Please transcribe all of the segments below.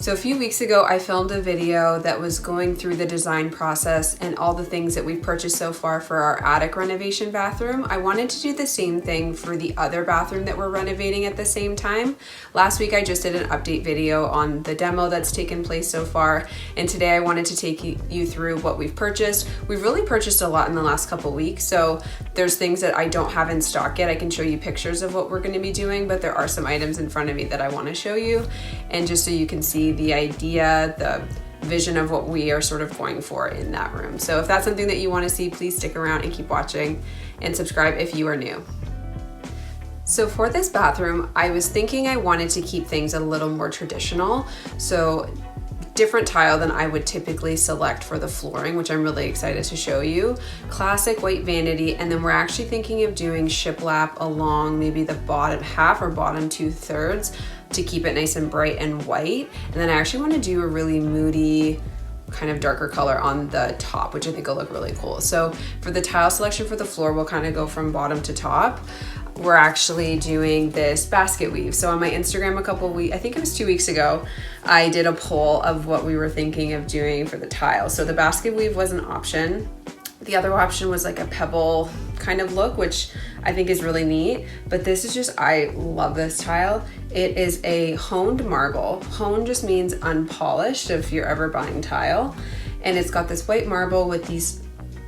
So a few weeks ago, I filmed a video that was going through the design process and all the things that we've purchased so far for our attic renovation bathroom. I wanted to do the same thing for the other bathroom that we're renovating at the same time. Last week, I just did an update video on the demo that's taken place so far. And today I wanted to take you through what we've purchased. We've really purchased a lot in the last couple weeks. So there's things that I don't have in stock yet. I can show you pictures of what we're going to be doing, but there are some items in front of me that I want to show you. And just so you can see the idea, the vision of what we are sort of going for in that room. So if that's something that you want to see, please stick around and keep watching and subscribe if you are new. So for this bathroom, I was thinking I wanted to keep things a little more traditional. So different tile than I would typically select for the flooring, which I'm really excited to show you. Classic white vanity, and then we're actually thinking of doing shiplap along maybe the bottom half or bottom 2/3 to keep it nice and bright and white. And then I actually want to do a really moody kind of darker color on the top, which I think will look really cool. So for the tile selection for the floor, we'll kind of go from bottom to top. We're actually doing this basket weave. So on my Instagram I think it was 2 weeks ago, I did a poll of what we were thinking of doing for the tile. So the basket weave was an option. The other option was like a pebble kind of look, which I think is really neat. But this is just, I love this tile. It is a honed marble. Honed just means unpolished if you're ever buying tile. And it's got this white marble with these,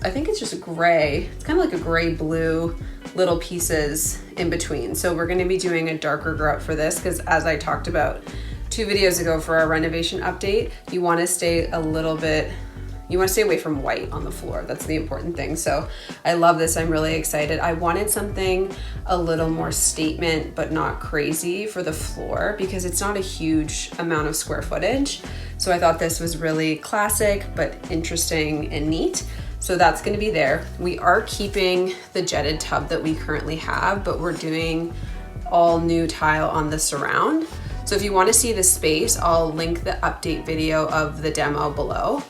I think it's just gray. It's kind of like a gray blue little pieces in between. So we're gonna be doing a darker grout for this because, as I talked about 2 videos ago for our renovation update, you wanna stay away from white on the floor. That's the important thing. So I love this, I'm really excited. I wanted something a little more statement, but not crazy for the floor because it's not a huge amount of square footage. So I thought this was really classic, but interesting and neat. So that's gonna be there. We are keeping the jetted tub that we currently have, but we're doing all new tile on the surround. So if you wanna see the space, I'll link the update video of the demo below.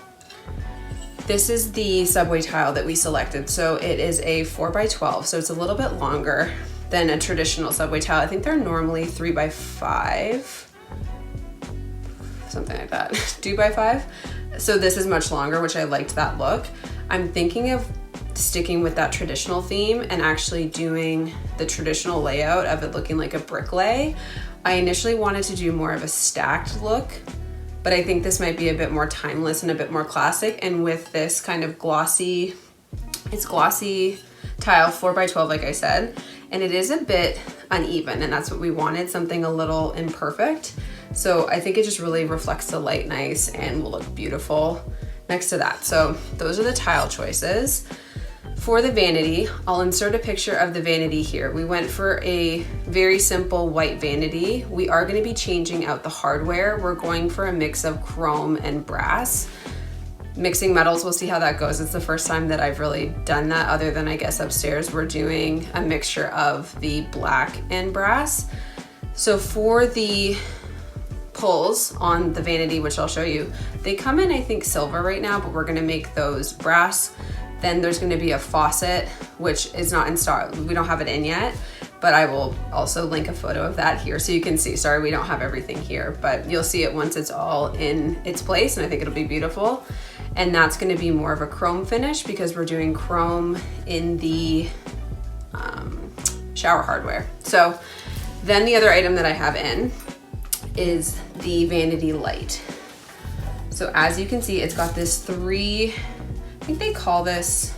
This is the subway tile that we selected. So it is a 4x12, so it's a little bit longer than a traditional subway tile. I think they're normally 3x5, something like that, 2x5. So this is much longer, which I liked that look. I'm thinking of sticking with that traditional theme and actually doing the traditional layout of it looking like a brick lay. I initially wanted to do more of a stacked look, but I think this might be a bit more timeless and a bit more classic. And with this kind of glossy, it's glossy tile, 4x12, like I said, and it is a bit uneven, and that's what we wanted, something a little imperfect. So I think it just really reflects the light nice and will look beautiful next to that. So those are the tile choices. For the vanity, I'll insert a picture of the vanity here. We went for a very simple white vanity. We are going to be changing out the hardware. We're going for a mix of chrome and brass. Mixing metals, we'll see how that goes. It's the first time that I've really done that, other than I guess upstairs we're doing a mixture of the black and brass. So for the pulls on the vanity, which I'll show you, they come in I think silver right now, but we're gonna make those brass. Then there's gonna be a faucet, which is not in stock. We don't have it in yet, but I will also link a photo of that here so you can see. Sorry, we don't have everything here, but you'll see it once it's all in its place, and I think it'll be beautiful. And that's gonna be more of a chrome finish because we're doing chrome in the shower hardware. So then the other item that I have in is the vanity light. So as you can see, it's got this I think they call this,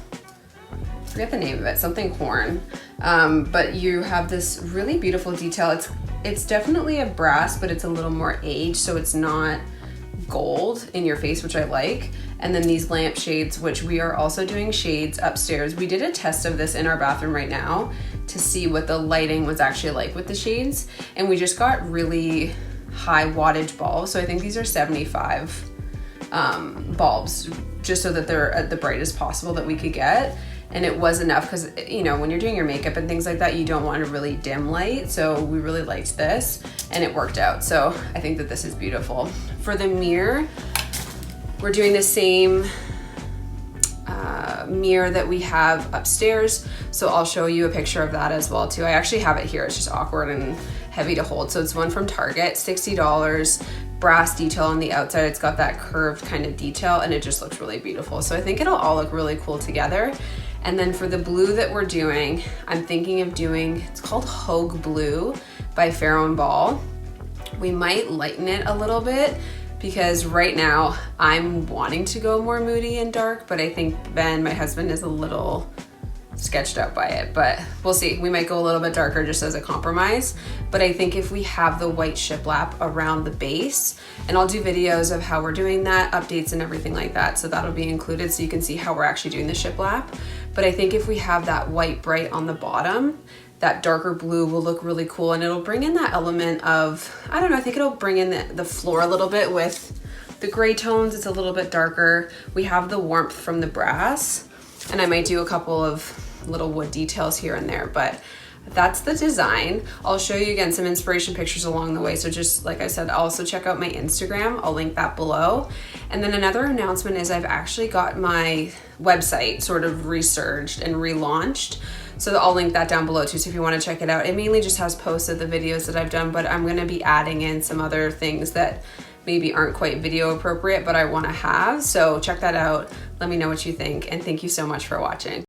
I forget the name of it, something horn. But you have this really beautiful detail. It's definitely a brass, but it's a little more aged, so it's not gold in your face, which I like. And then these lamp shades, which we are also doing shades upstairs. We did a test of this in our bathroom right now to see what the lighting was actually like with the shades. And we just got really high wattage bulbs. So I think these are 75 bulbs, just so that they're at the brightest possible that we could get. And it was enough because, you know, when you're doing your makeup and things like that, you don't want a really dim light. So we really liked this and it worked out. So I think that this is beautiful. For the mirror, we're doing the same mirror that we have upstairs. So I'll show you a picture of that as well too. I actually have it here. It's just awkward and heavy to hold. So it's one from Target, $60, brass detail on the outside. It's got that curved kind of detail and it just looks really beautiful. So I think it'll all look really cool together. And then for the blue that we're doing, I'm thinking of doing, it's called Hague Blue by Farrow and Ball. We might lighten it a little bit because right now I'm wanting to go more moody and dark, but I think Ben, my husband, is a little sketched out by it, but we'll see. We might go a little bit darker just as a compromise, but I think if we have the white shiplap around the base, and I'll do videos of how we're doing that, updates and everything like that, so that'll be included so you can see how we're actually doing the shiplap. But I think if we have that white bright on the bottom, that darker blue will look really cool, and it'll bring in that element of, I don't know, I think it'll bring in the floor a little bit with the gray tones. It's a little bit darker. We have the warmth from the brass, and I might do a couple of little wood details here and there, but that's the design. I'll show you again some inspiration pictures along the way. So just like I said, also check out my Instagram. I'll link that below. And then another announcement is I've actually got my website sort of resurged and relaunched. So I'll link that down below too. So if you want to check it out, it mainly just has posts of the videos that I've done, but I'm going to be adding in some other things that maybe aren't quite video appropriate, but I want to have. So check that out. Let me know what you think. And thank you so much for watching.